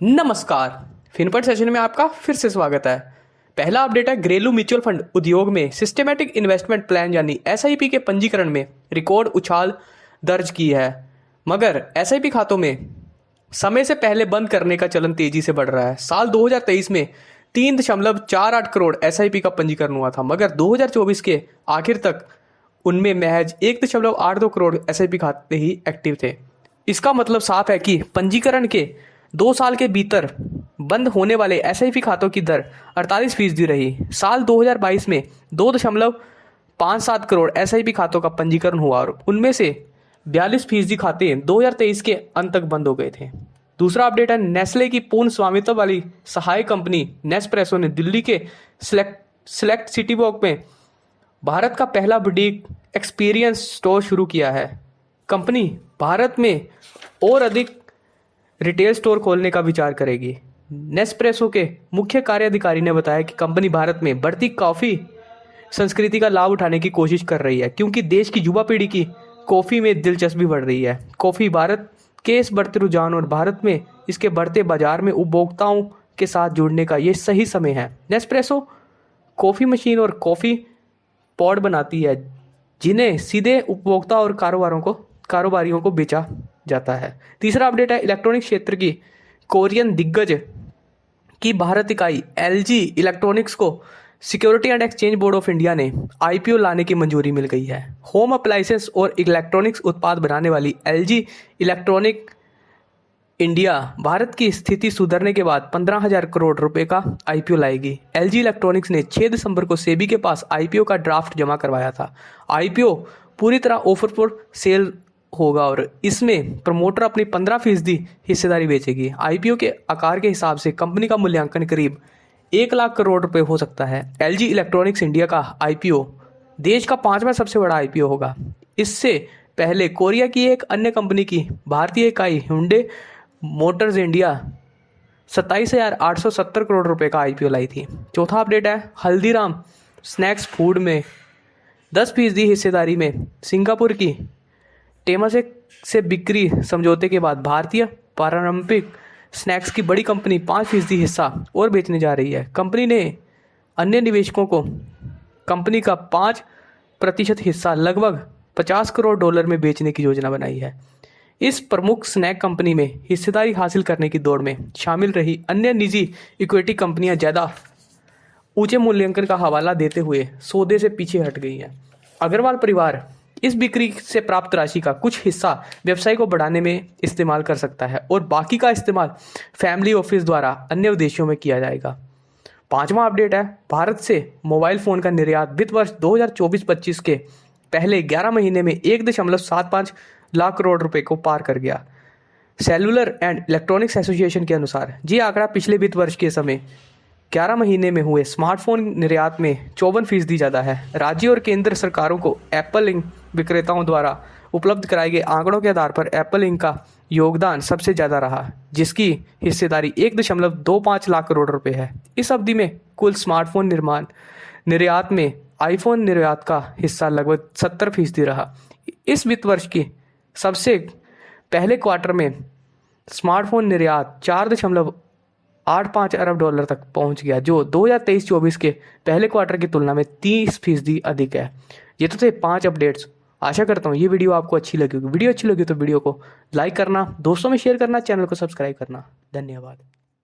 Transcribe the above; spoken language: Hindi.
नमस्कार। फिनपट सेशन में आपका फिर से स्वागत है। पहला अपडेट है, घरेलू म्यूचुअल फंड उद्योग में सिस्टमैटिक इन्वेस्टमेंट प्लान यानी एसआईपी के पंजीकरण में रिकॉर्ड उछाल दर्ज की है। मगर एसआईपी खातों में समय से पहले बंद करने का चलन तेजी से बढ़ रहा है। साल 2023 में 3.48 करोड़ एसआईपी का पंजीकरण हुआ था, मगर 2024 के आखिर तक उनमें महज 1.82 करोड़ एसआईपी खाते ही एक्टिव थे। इसका मतलब साफ है कि पंजीकरण के 2 साल के भीतर बंद होने वाले एसआईपी खातों की दर 48% रही। साल 2022 में 2.57 करोड़ एसआईपी खातों का पंजीकरण हुआ और उनमें से 42% खाते 2023 के अंत तक बंद हो गए थे। दूसरा अपडेट है, नेस्ले की पूर्ण स्वामित्व वाली सहायक कंपनी नेस्प्रेसो ने दिल्ली के सेलेक्ट सिटी वॉक में भारत का पहला बुटीक एक्सपीरियंस स्टोर शुरू किया है। कंपनी भारत में और अधिक रिटेल स्टोर खोलने का विचार करेगी। नेस्प्रेसो के मुख्य कार्याधिकारी ने बताया कि कंपनी भारत में बढ़ती कॉफ़ी संस्कृति का लाभ उठाने की कोशिश कर रही है, क्योंकि देश की युवा पीढ़ी की कॉफ़ी में दिलचस्पी बढ़ रही है। कॉफ़ी भारत के इस बढ़ते रुझान और भारत में इसके बढ़ते बाजार में उपभोक्ताओं के साथ जुड़ने का ये सही समय है। नेस्प्रेसो कॉफ़ी मशीन और कॉफ़ी पॉड बनाती है, जिन्हें सीधे उपभोक्ता और कारोबारियों को बेचा जाता है। तीसरा अपडेट है, इलेक्ट्रॉनिक क्षेत्र की कोरियन दिग्गज की भारत इकाई एलजी इलेक्ट्रॉनिक्स को security and exchange board of India ने आईपीओ लाने की मंजूरी मिल गई है। होम अप्लायंसेस और इलेक्ट्रॉनिक्स उत्पाद बनाने वाली एलजी इलेक्ट्रॉनिक इंडिया भारत की स्थिति सुधरने के बाद 15,000 करोड़ रुपए का आईपीओ लाएगी। एलजी इलेक्ट्रॉनिक्स ने 6 दिसंबर को सेबी के पास आईपीओ का ड्राफ्ट जमा करवाया था। आईपीओ पूरी तरह ऑफर फॉर सेल होगा और इसमें प्रमोटर अपनी 15% हिस्सेदारी बेचेगी। आईपीओ के आकार के हिसाब से कंपनी का मूल्यांकन करीब 1 लाख करोड़ रुपए हो सकता है। एलजी इलेक्ट्रॉनिक्स इंडिया का आईपीओ देश का 5वां सबसे बड़ा आईपीओ होगा। इससे पहले कोरिया की एक अन्य कंपनी की भारतीय इकाई हुंडई मोटर्स इंडिया 27,870 करोड़ रुपए का आईपीओ लाई थी। चौथा अपडेट है, हल्दीराम स्नैक्स फूड में 10% हिस्सेदारी में सिंगापुर की टेमासेक से बिक्री समझौते के बाद भारतीय पारंपरिक स्नैक्स की बड़ी कंपनी 5% हिस्सा और बेचने जा रही है। कंपनी ने अन्य निवेशकों को कंपनी का 5% हिस्सा लगभग $50 करोड़ में बेचने की योजना बनाई है। इस प्रमुख स्नैक कंपनी में हिस्सेदारी हासिल करने की दौड़ में शामिल रही अन्य निजी इक्विटी कंपनियां ज़्यादा ऊंचे मूल्यांकन का हवाला देते हुए सौदे से पीछे हट गई हैं। अग्रवाल परिवार इस बिक्री से प्राप्त राशि का कुछ हिस्सा व्यवसाय को बढ़ाने में इस्तेमाल कर सकता है और बाकी का इस्तेमाल फैमिली ऑफिस द्वारा अन्य उद्देश्यों में किया जाएगा। 5वां अपडेट है, भारत से मोबाइल फ़ोन का निर्यात वित्त वर्ष 2024-25 के पहले 11 महीने में 1.75 लाख करोड़ रुपए को पार कर गया। सेलुलर एंड इलेक्ट्रॉनिक्स एसोसिएशन के अनुसार ये आंकड़ा पिछले वित्त वर्ष के समय 11 महीने में हुए स्मार्टफोन निर्यात में 54% ज़्यादा है। राज्य और केंद्र सरकारों को एप्पल इंक विक्रेताओं द्वारा उपलब्ध कराए गए आंकड़ों के आधार पर एप्पल इंक का योगदान सबसे ज़्यादा रहा, जिसकी हिस्सेदारी 1.25 लाख करोड़ रुपए है। इस अवधि में कुल स्मार्टफोन निर्यात में आईफोन निर्यात का हिस्सा लगभग 70% रहा। इस वित्त वर्ष की सबसे पहले क्वार्टर में स्मार्टफोन निर्यात 4.85 अरब डॉलर तक पहुंच गया, जो 2023-24 के पहले क्वार्टर की तुलना में 30% अधिक है। ये तो थे 5 अपडेट्स। आशा करता हूँ ये वीडियो आपको अच्छी लगी होगी। वीडियो अच्छी लगी तो वीडियो को लाइक करना, दोस्तों में शेयर करना, चैनल को सब्सक्राइब करना। धन्यवाद।